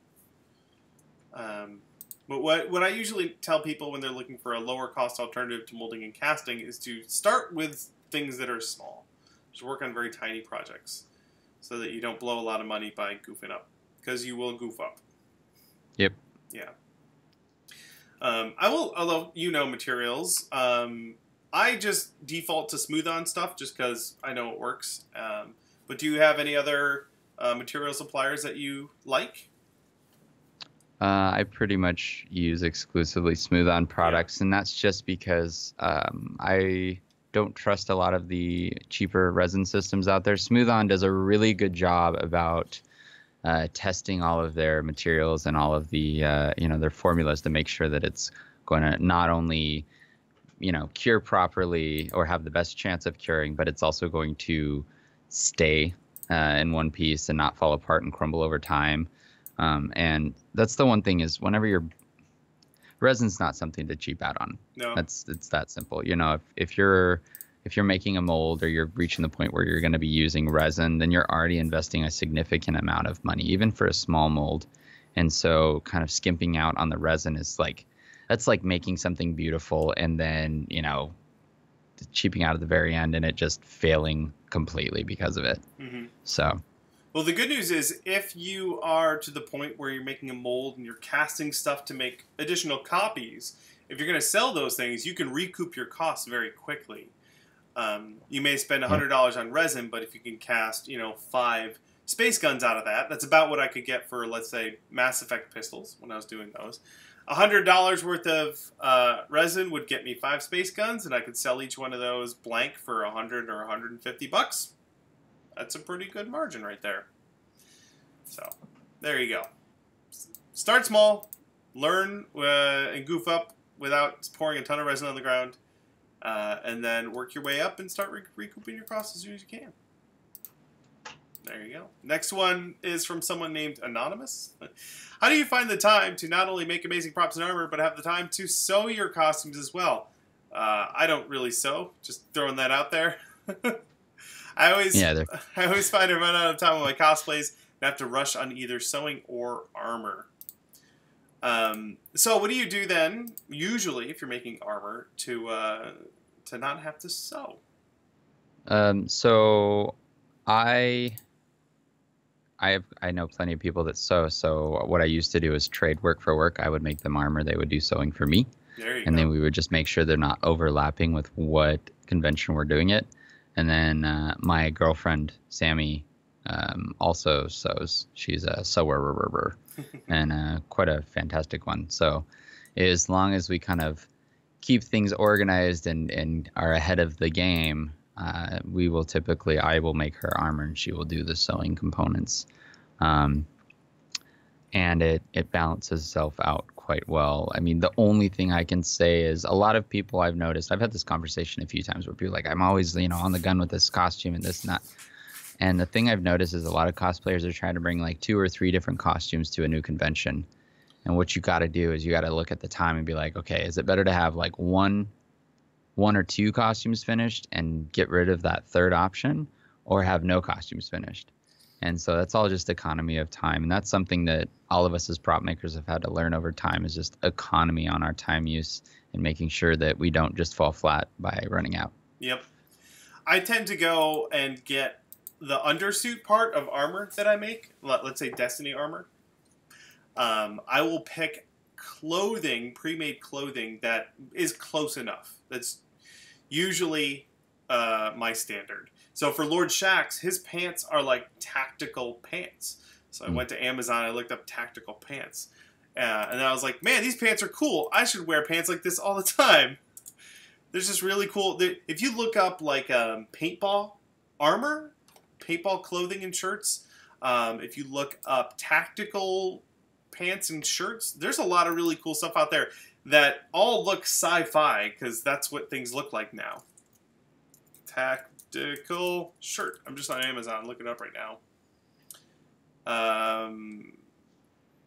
But what I usually tell people when they're looking for a lower cost alternative to molding and casting is to start with things that are small. Just work on very tiny projects so that you don't blow a lot of money by goofing up, because you will goof up. Yep. Yeah. Although you know materials, I just default to smooth on stuff just because I know it works. But do you have any other material suppliers that you like? I pretty much use exclusively smooth on products, and that's just because I don't trust a lot of the cheaper resin systems out there. Smooth on does a really good job about testing all of their materials and all of the their formulas to make sure that it's going to not only cure properly or have the best chance of curing, but it's also going to stay in one piece and not fall apart and crumble over time. And that's the one thing is whenever resin's not something to cheap out on. No. It's that simple. If you're making a mold or you're reaching the point where you're going to be using resin, then you're already investing a significant amount of money, even for a small mold. And so kind of skimping out on the resin is like, that's like making something beautiful and then, you know, cheaping out at the very end and it just failing completely because of it. Mm-hmm. So. Well, the good news is if you are to the point where you're making a mold and you're casting stuff to make additional copies, if you're going to sell those things, you can recoup your costs very quickly. You may spend $100 on resin, but if you can cast, you know, 5 space guns out of that, that's about what I could get for, let's say, Mass Effect pistols when I was doing those. $100 worth of resin would get me 5 space guns, and I could sell each one of those blank for $100 or $150. That's a pretty good margin right there. So, there you go. Start small, learn and goof up without pouring a ton of resin on the ground, and then work your way up and start recouping your costs as soon as you can. There you go. Next one is from someone named Anonymous. How do you find the time to not only make amazing props and armor, but have the time to sew your costumes as well? I don't really sew. Just throwing that out there. I always find I run out of time with my cosplays and have to rush on either sewing or armor. So what do you do then, usually, if you're making armor, to not have to sew? So I know plenty of people that sew. So what I used to do is trade work for work. I would make them armor. They would do sewing for me. There you and go. Then we would just make sure they're not overlapping with what convention we're doing it. And then my girlfriend, Sammy, also sews. She's a sewer and quite a fantastic one. So as long as we kind of keep things organized and are ahead of the game, I will make her armor and she will do the sewing components. And it balances itself out quite well. I mean, the only thing I can say is a lot of people I've noticed, I've had this conversation a few times where people are like, I'm always, you know, on the gun with this costume and this and that. And the thing I've noticed is a lot of cosplayers are trying to bring like 2 or 3 different costumes to a new convention. And what you got to do is you got to look at the time and be like, okay, is it better to have like one or 2 costumes finished and get rid of that third option, or have no costumes finished? And so that's all just economy of time. And that's something that all of us as prop makers have had to learn over time, is just economy on our time use and making sure that we don't just fall flat by running out. Yep. I tend to go and get the undersuit part of armor that I make, let's say Destiny armor. I will pick clothing, pre-made clothing that is close enough. That's usually my standard. So for Lord Shaxx, his pants are like tactical pants. So I went to Amazon, I looked up tactical pants. And I was like, man, these pants are cool. I should wear pants like this all the time. They're just really cool. If you look up like paintball armor, paintball clothing and shirts, if you look up tactical pants and shirts, there's a lot of really cool stuff out there that all look sci-fi, because that's what things look like now. Tactical shirt. I'm just on Amazon looking it up right now.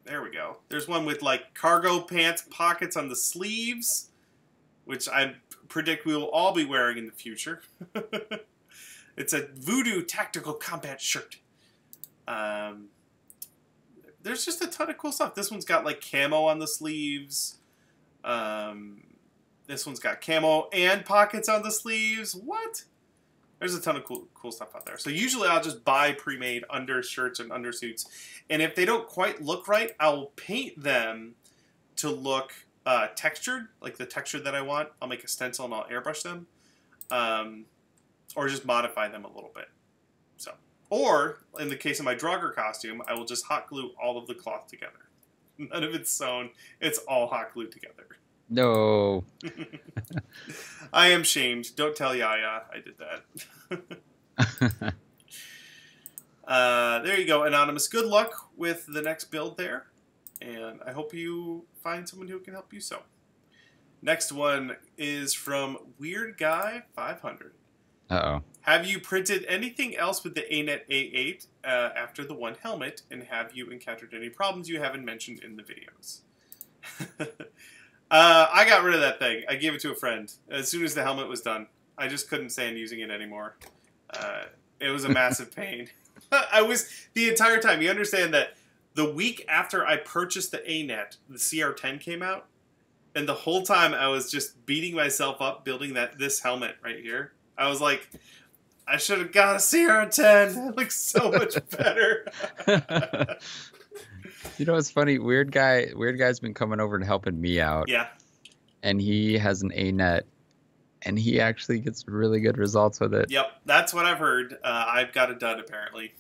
There we go. There's one with like cargo pants pockets on the sleeves, which I predict we will all be wearing in the future. It's a voodoo tactical combat shirt. There's just a ton of cool stuff. This one's got like camo on the sleeves. This one's got camo and pockets on the sleeves. What? There's a ton of cool stuff out there. So usually I'll just buy pre-made undershirts and undersuits. And if they don't quite look right, I'll paint them to look textured, like the texture that I want. I'll make a stencil and I'll airbrush them. Or just modify them a little bit. So, or in the case of my Draugr costume, I will just hot glue all of the cloth together. None of it's sewn. It's all hot glued together. No. I am shamed. Don't tell Yaya I did that. There you go, Anonymous. Good luck with the next build there. And I hope you find someone who can help you sew. Next one is from Weird Guy 500. Uh-oh. Have you printed anything else with the Anet A8 after the one helmet? And have you encountered any problems you haven't mentioned in the videos? I got rid of that thing. I gave it to a friend as soon as the helmet was done. I just couldn't stand using it anymore. It was a massive pain. I was, the entire time, you understand that The week after I purchased the Anet, the CR10 came out, and the whole time I was just beating myself up building this helmet right here. I was like, I should have got a CR10. It looks so much better. You know, it's funny. Weird guy's been coming over and helping me out. Yeah. And he has an Anet, and he actually gets really good results with it. Yep, that's what I've heard. I've got it done apparently.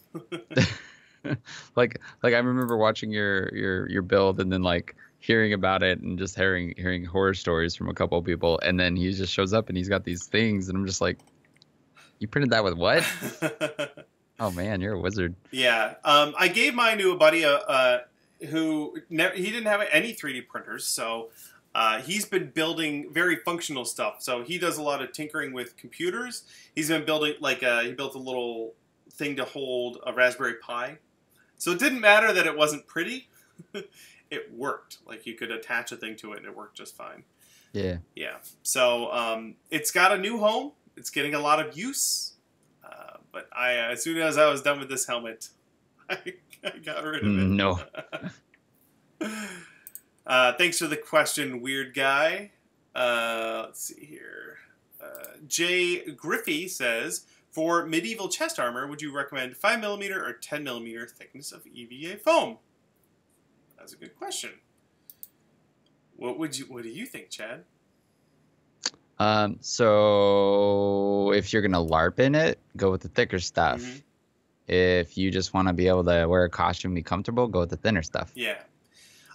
like I remember watching your build and then like hearing about it and just hearing horror stories from a couple of people, and then he just shows up and he's got these things, and I'm just like, you printed that with what? Oh man, you're a wizard. Yeah, I gave mine to a buddy who he didn't have any 3D printers, so he's been building very functional stuff. So he does a lot of tinkering with computers. He's been building he built a little thing to hold a Raspberry Pi. So it didn't matter that it wasn't pretty. It worked. Like you could attach a thing to it and it worked just fine. Yeah. Yeah. So it's got a new home. It's getting a lot of use. But as soon as I was done with this helmet, I got rid of it. No. Thanks for the question, weird guy. Let's see here. Jay Griffey says, for medieval chest armor, would you recommend 5mm or 10mm thickness of EVA foam? That's a good question. What do you think, Chad? So if you're gonna LARP in it, go with the thicker stuff. Mm-hmm. If you just want to be able to wear a costume and be comfortable, go with the thinner stuff. Yeah.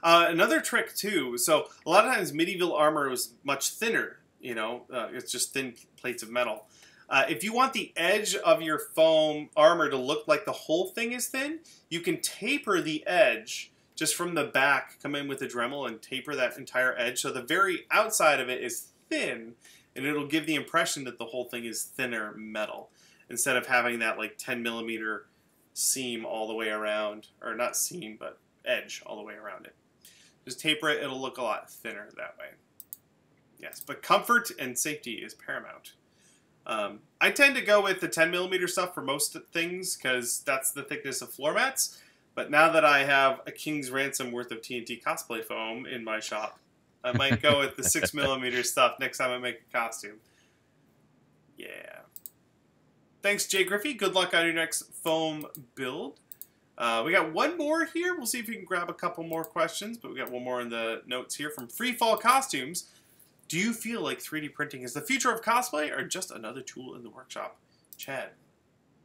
Another trick too. So a lot of times medieval armor was much thinner. You know, it's just thin plates of metal. If you want the edge of your foam armor to look like the whole thing is thin, you can taper the edge just from the back. Come in with a Dremel and taper that entire edge, so the very outside of it is thin, and it'll give the impression that the whole thing is thinner metal instead of having that like 10mm seam all the way around, or not seam, but edge all the way around it. Just taper it, it'll look a lot thinner that way. Yes, but comfort and safety is paramount. I tend to go with the 10mm stuff for most things because that's the thickness of floor mats. But now that I have a King's Ransom worth of TNT cosplay foam in my shop, I might go with the 6mm stuff next time I make a costume. Yeah. Thanks, Jay Griffey. Good luck on your next foam build. We got one more here. We'll see if we can grab a couple more questions, but we got one more in the notes here from Free Fall Costumes. Do you feel like 3D printing is the future of cosplay or just another tool in the workshop? Chad,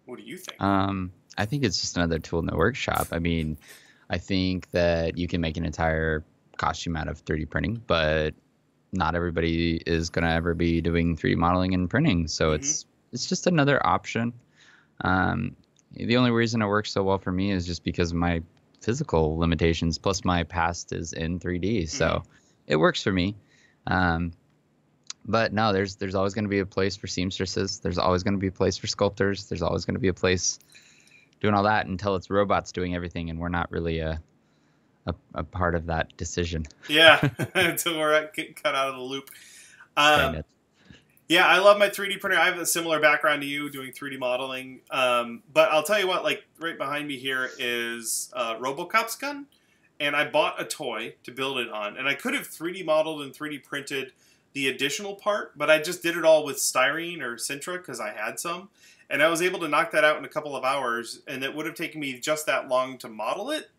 what do you think? I think it's just another tool in the workshop. I mean, I think that you can make an entire costume out of 3D printing, but not everybody is going to ever be doing 3D modeling and printing. So it's just another option. The only reason it works so well for me is just because of my physical limitations, plus my past is in 3D. So it works for me. But no, there's always going to be a place for seamstresses. There's always going to be a place for sculptors. There's always going to be a place doing all that until it's robots doing everything, and we're not really a part of that decision. Yeah, until we're cut out of the loop. Yeah, I love my 3D printer. I have a similar background to you doing 3D modeling. But I'll tell you what, like right behind me here is RoboCop's gun. And I bought a toy to build it on. And I could have 3D modeled and 3D printed the additional part, but I just did it all with styrene or Sintra because I had some. And I was able to knock that out in a couple of hours, and it would have taken me just that long to model it.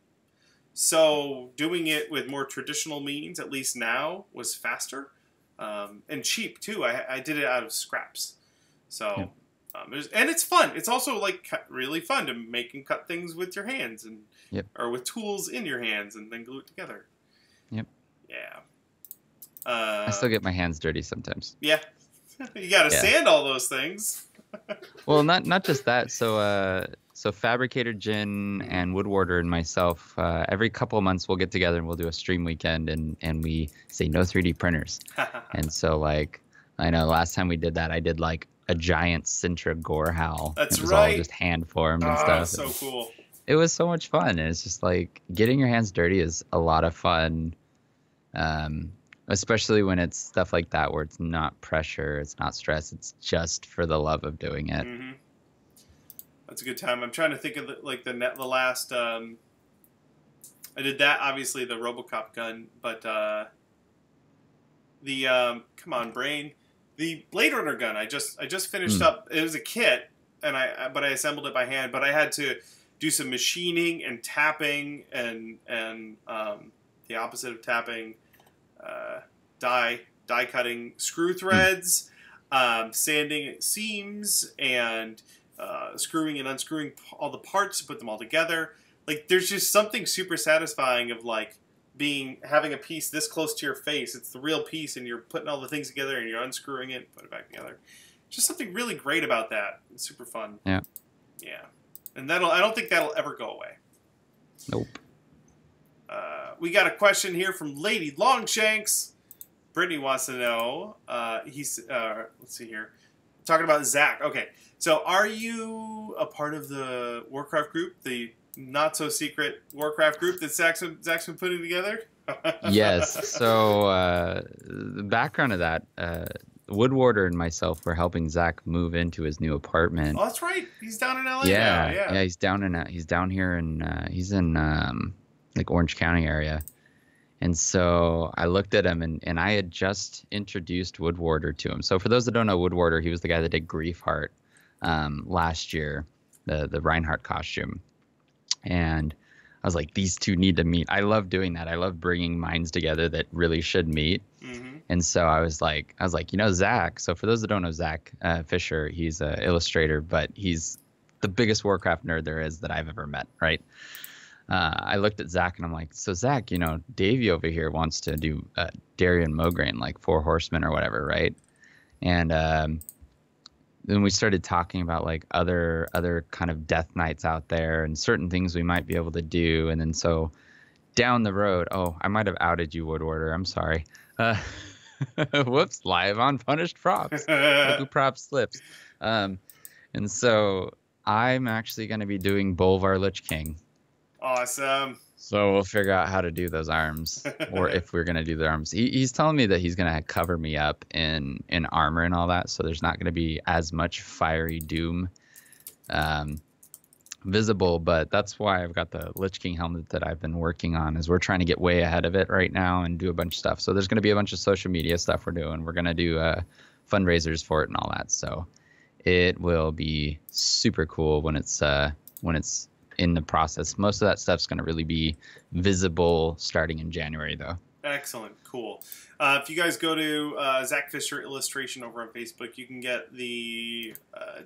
So doing it with more traditional means, at least now, was faster. And cheap, too. I did it out of scraps. So, and it's fun. It's also like really fun to make and cut things with your hands and or with tools in your hands and then glue it together. Yep. Yeah. I still get my hands dirty sometimes. Yeah. You got to sand all those things. Well, not just that. So Fabricator Jin and Woodwarder and myself, every couple of months we'll get together and we'll do a stream weekend and we say no 3D printers. And so like, I know last time we did that, I did like a giant Sintra gore howl. That's it was right. all just hand formed and stuff. So cool. It was so much fun. And it's just like getting your hands dirty is a lot of fun. Especially when it's stuff like that where it's not pressure, it's not stress, it's just for the love of doing it. Mm-hmm. That's a good time. I'm trying to think of the last I did that, obviously, the RoboCop gun, but come on, brain, the Blade Runner gun. I just finished up. It was a kit, and I assembled it by hand, but I had to do some machining and tapping and the opposite of tapping, die cutting screw threads, sanding seams, and screwing and unscrewing all the parts to put them all together. Like, there's just something super satisfying of like having a piece this close to your face. It's the real piece, and you're putting all the things together, and you're unscrewing it, and put it back together. Just something really great about that. It's super fun. Yeah. Yeah. And I don't think that'll ever go away. Nope. We got a question here from Lady Longshanks. Brittany wants to know. Let's see here. Talking about Zack. Okay. So, are you a part of the Warcraft group, the not so secret Warcraft group that Zack's been putting together? Yes. So the background of that, Woodwarder and myself were helping Zack move into his new apartment. Oh, that's right. He's down in LA now. Yeah. He's down here he's in like Orange County area. And so I looked at him, and I had just introduced Woodwarder to him. So for those that don't know Woodwarder, he was the guy that did Griefheart last year, the Reinhardt costume. And I was like, these two need to meet. I love doing that. I love bringing minds together that really should meet. Mm-hmm. And so I was like, Zack. So for those that don't know Zack Fischer, he's an illustrator, but he's the biggest Warcraft nerd there is that I've ever met, right? I looked at Zack, and I'm like, so Zack, Davey over here wants to do Darian Mograine, like 4 Horsemen or whatever, right? And then we started talking about like other kind of death knights out there and certain things we might be able to do. And then so down the road, I might have outed you, Woodwarder. I'm sorry. Whoops, live on Punished Props. Hoku Props slips. And so I'm actually going to be doing Bolvar Lich King. Awesome. So we'll figure out how to do those arms, or if we're going to do the arms. He's telling me that he's going to cover me up in armor and all that, so there's not going to be as much fiery doom visible, but that's why I've got the Lich King helmet that I've been working on, is we're trying to get way ahead of it right now and do a bunch of stuff. So there's going to be a bunch of social media stuff we're doing. We're going to do fundraisers for it and all that. So it will be super cool when it's in the process. Most of that stuff's going to really be visible starting in January, though. Excellent. Cool. If you guys go to Zack Fischer Illustration over on Facebook, you can get the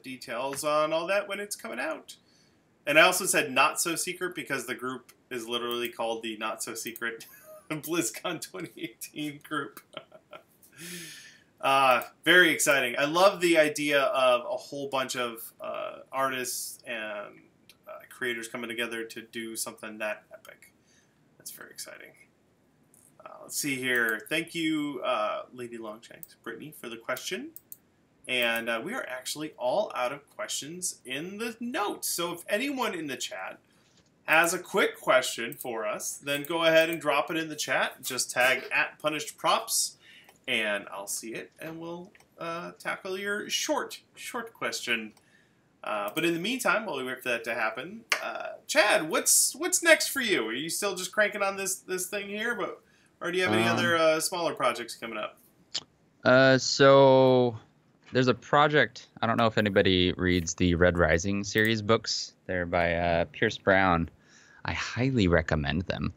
details on all that when it's coming out. And I also said not so secret because the group is literally called the Not So Secret BlizzCon 2018 group. Very exciting. I love the idea of a whole bunch of artists and creators coming together to do something that epic. That's very exciting. Let's see here. Thank you, Lady Longshanks, Brittany, for the question. And we are actually all out of questions in the notes. So if anyone in the chat has a quick question for us, then go ahead and drop it in the chat. Just tag @PunishedProps, and I'll see it, and we'll tackle your short question. But in the meantime, while we wait for that to happen, Chad, what's next for you? Are you still just cranking on this thing here, or do you have any other smaller projects coming up? So there's a project. I don't know if anybody reads the Red Rising series books. They're by Pierce Brown. I highly recommend them.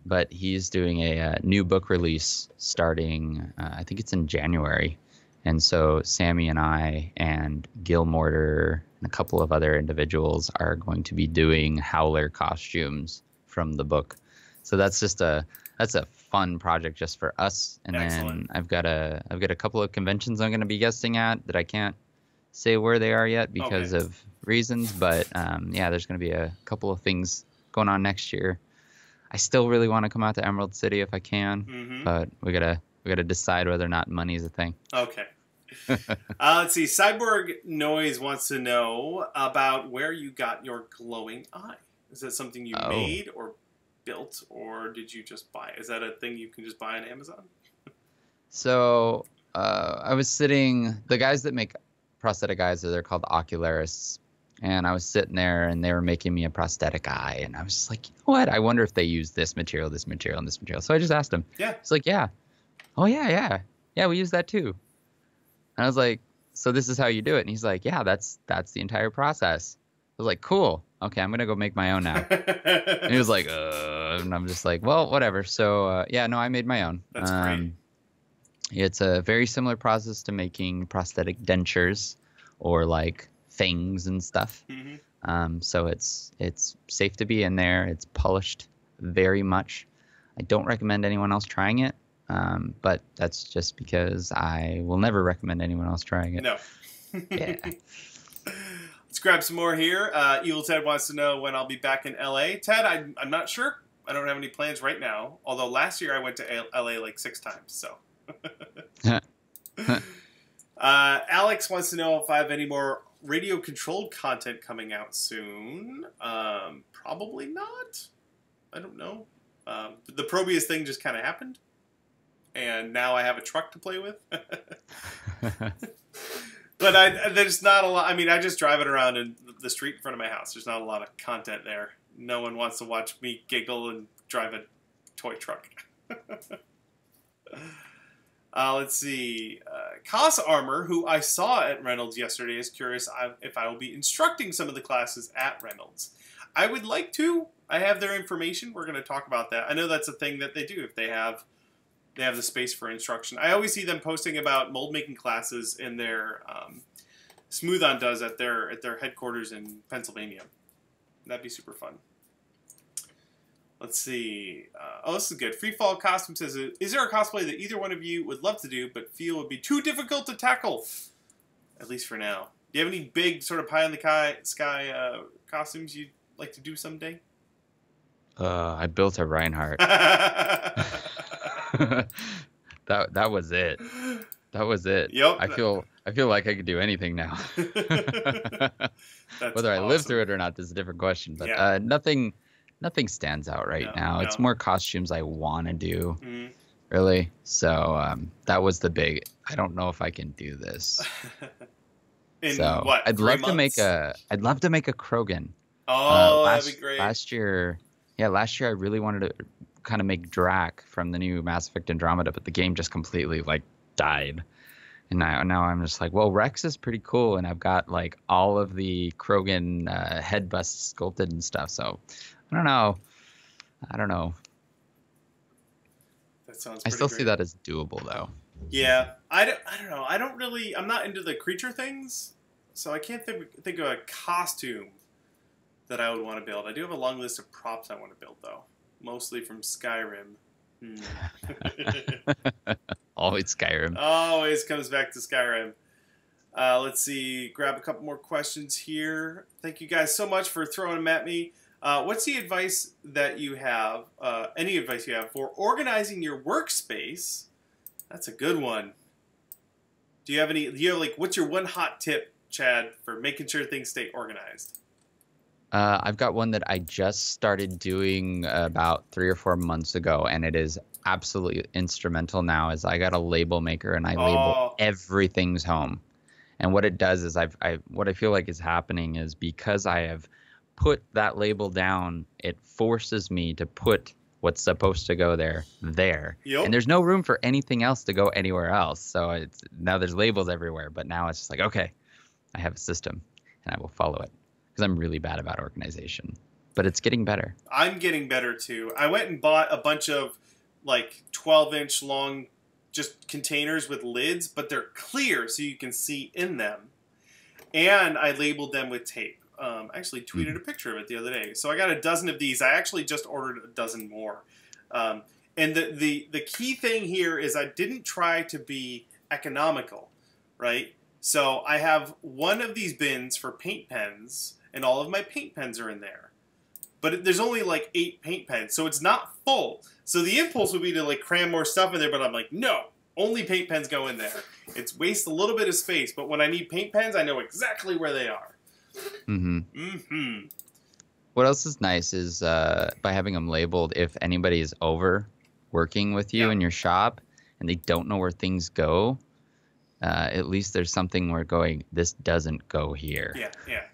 But he's doing a new book release starting, I think it's in January. And so Sammy and I and Gil Mortar and a couple of other individuals are going to be doing Howler costumes from the book. So that's a fun project just for us. And Excellent. Then I've got a couple of conventions I'm going to be guesting at that I can't say where they are yet because of reasons. But yeah, there's going to be a couple of things going on next year. I still really want to come out to Emerald City if I can, but we gotta decide whether or not money is a thing. Okay. Let's see. Cyborg Noise wants to know about where you got your glowing eye. Is that something you made or built, or did you just buy? Is that a thing you can just buy on Amazon? So I was sitting. The guys that make prosthetic eyes, they're called ocularists. And I was sitting there, and they were making me a prosthetic eye, and I was just like, you know what? I wonder if they use this material, and this material. So I just asked him. Yeah. He's like, yeah. Oh yeah, we use that too. And I was like, so this is how you do it? And he's like, yeah, that's the entire process. I was like, cool. Okay, I'm gonna go make my own now. And he was like, and I'm just like, well, whatever. So yeah, no, I made my own. That's great. It's a very similar process to making prosthetic dentures or like fangs and stuff. So it's safe to be in there. It's polished very much. I don't recommend anyone else trying it, but that's just because I will never recommend anyone else trying it. No. Yeah. Let's grab some more here. Evil Ted wants to know when I'll be back in LA. Ted, I'm not sure. I don't have any plans right now. Although last year I went to LA like 6 times. So. Alex wants to know if I have any more radio-controlled content coming out soon. Probably not. I don't know. The Probius thing just kind of happened. And now I have a truck to play with. But there's not a lot. I mean, I just drive it around in the street in front of my house. There's not a lot of content there. No one wants to watch me giggle and drive a toy truck. Let's see. Cos Armor, who I saw at Reynolds yesterday, is curious if I will be instructing some of the classes at Reynolds. I would like to. I have their information. We're going to talk about that. I know that's a thing that they do if they have the space for instruction. I always see them posting about mold making classes in their Smooth On does at their headquarters in Pennsylvania. That'd be super fun. Let's see. Oh, this is good. Freefall Costume says, is there a cosplay that either one of you would love to do but feel would be too difficult to tackle? At least for now. Do you have any big sort of pie in the sky costumes you'd like to do someday? I built a Reinhardt. that was it. That was it. Yep. I feel like I could do anything now. Whether I live through it or not is a different question. But yeah. Nothing stands out right now. No. It's more costumes I want to do, really. So that was the big. I don't know if I can do this. So what? I'd love to make a Krogan. Oh, that'd be great. Last year I really wanted to kind of make Drac from the new Mass Effect Andromeda, but the game just completely like died. And now I'm just like, well, Rex is pretty cool, and I've got like all of the Krogan head busts sculpted and stuff. So I don't know. That sounds. I still see that as doable, though. Yeah, I don't know. I'm not into the creature things, so I can't think of a costume that I would want to build. I do have a long list of props I want to build, though, mostly from Skyrim. Always Skyrim. Always comes back to Skyrim. Let's see. Grab a couple more questions here. Thank you guys so much for throwing them at me. What's the advice that you have, any advice you have for organizing your workspace? That's a good one. Do you have what's your one hot tip, Chad, for making sure things stay organized? I've got one that I just started doing about 3 or 4 months ago, and it is absolutely instrumental now. Is I got a label maker, and I label everything's home. And what it does is what I feel like is happening is because I have put that label down, it forces me to put what's supposed to go there. Yep. And there's no room for anything else to go anywhere else. So now there's labels everywhere, but now it's just like, okay, I have a system, and I will follow it. Because I'm really bad about organization. But it's getting better. I'm getting better, too. I went and bought a bunch of, 12-inch long just containers with lids, but they're clear so you can see in them. And I labeled them with tape. I actually tweeted a picture of it the other day. So I got a dozen of these. I actually just ordered a dozen more. And the key thing here is I didn't try to be economical, right? So I have one of these bins for paint pens, and all of my paint pens are in there. But there's only 8 paint pens, so it's not full. So the impulse would be to cram more stuff in there, but I'm like, no, only paint pens go in there. It's waste a little bit of space, but when I need paint pens, I know exactly where they are. What else is nice is by having them labeled, if anybody is over working with you in your shop and they don't know where things go, at least there's something where going, this doesn't go here. Yeah.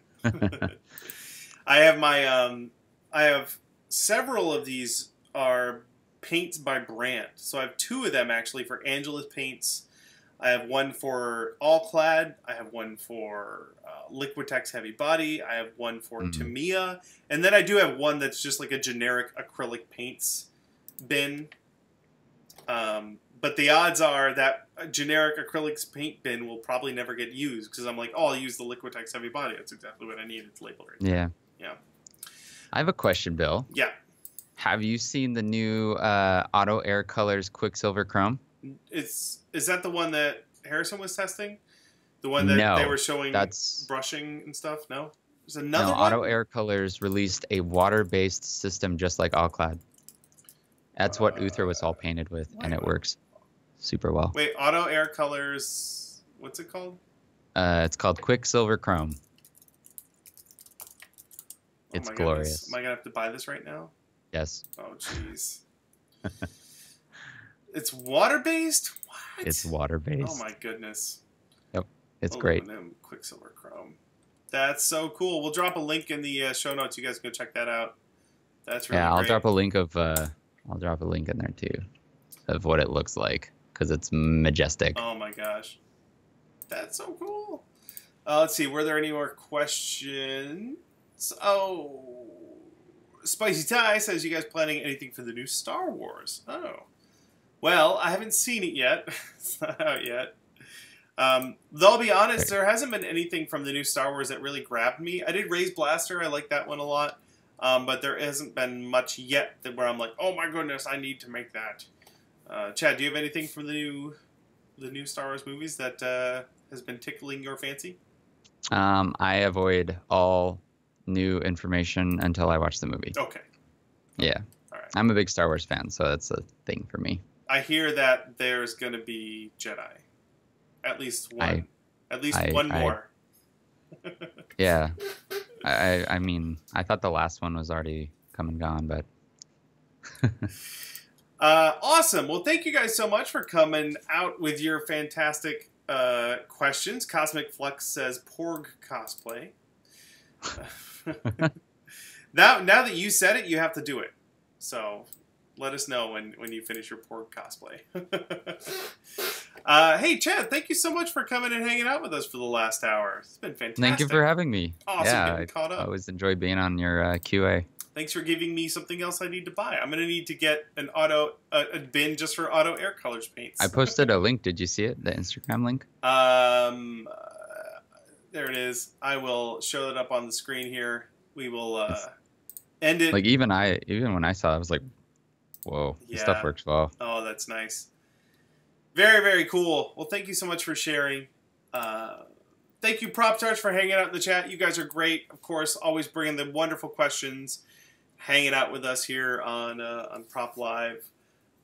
I have my I have several of these are paints by brand. So I have 2 of them actually for Angela's Paints. I have one for All Clad. I have one for Liquitex Heavy Body. I have one for Tamiya. And then I do have one that's just like a generic acrylic paints bin. But the odds are that a generic acrylics paint bin will probably never get used because I'm like, oh, I'll use the Liquitex Heavy Body. That's exactly what I need. It's labeled right there. Yeah. I have a question, Bill. Yeah. Have you seen the new Auto Air Colors Quicksilver Chrome? Is that the one that Harrison was testing? The one that they were showing brushing and stuff? No? There's another one? Auto Air Colors released a water-based system just like All Clad. That's what Uther was all painted with, and it works super well. Wait, Auto Air Colors, what's it called? It's called Quicksilver Chrome. It's glorious. Goodness. Am I going to have to buy this right now? Yes. Oh, jeez. It's water-based? What? It's water-based. Oh, my goodness. Yep. It's great. Quicksilver Chrome. That's so cool. We'll drop a link in the show notes. You guys can go check that out. That's really great. I'll drop a link in there, too, of what it looks like, because it's majestic. Oh, my gosh. That's so cool. Let's see. Were there any more questions? Oh. Spicy Ty says, you guys planning anything for the new Star Wars? Oh. Well, I haven't seen it yet. It's not out yet. Though I'll be honest, there hasn't been anything from the new Star Wars that really grabbed me. I did Ray's Blaster. I like that one a lot. But there hasn't been much yet where I'm like, oh my goodness, I need to make that. Chad, do you have anything from the new Star Wars movies that has been tickling your fancy? I avoid all new information until I watch the movie. Okay. Yeah. All right. I'm a big Star Wars fan, so that's a thing for me. I hear that there's going to be Jedi. At least one. One more. Yeah. I mean, I thought the last one was already come and gone, but... Awesome. Well, thank you guys so much for coming out with your fantastic questions. Cosmic Flux says, Porg cosplay. Now that you said it, you have to do it. So let us know when you finish your Porg cosplay. Hey, Chad, thank you so much for coming and hanging out with us for the last hour. It's been fantastic. Thank you for having me. Awesome getting caught up. I always enjoy being on your QA. Thanks for giving me something else I need to buy. I'm going to need to get an a bin just for Auto Air Colors paints. I posted a link. Did you see it? The Instagram link? There it is. I will show it up on the screen here. We will end it. Like even when I saw it, I was like, whoa, this stuff works well. Oh, that's nice. Very, very cool. Well, thank you so much for sharing. Thank you, Prop Tarts, for hanging out in the chat. You guys are great. Of course, always bringing the wonderful questions, hanging out with us here on Prop Live.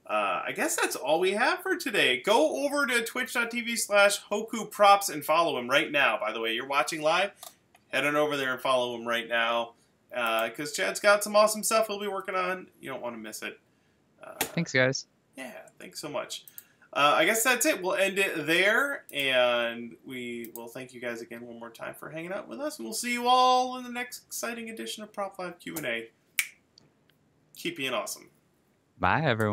I guess that's all we have for today. Go over to twitch.tv/Hoku Props and follow him right now. By the way, you're watching live. Head on over there and follow him right now. Because Chad's got some awesome stuff he'll be working on. You don't want to miss it. Thanks, guys. Yeah, thanks so much. I guess that's it. We'll end it there. And we will thank you guys again one more time for hanging out with us. And we'll see you all in the next exciting edition of Prop Live Q&A. Keep being awesome. Bye, everyone.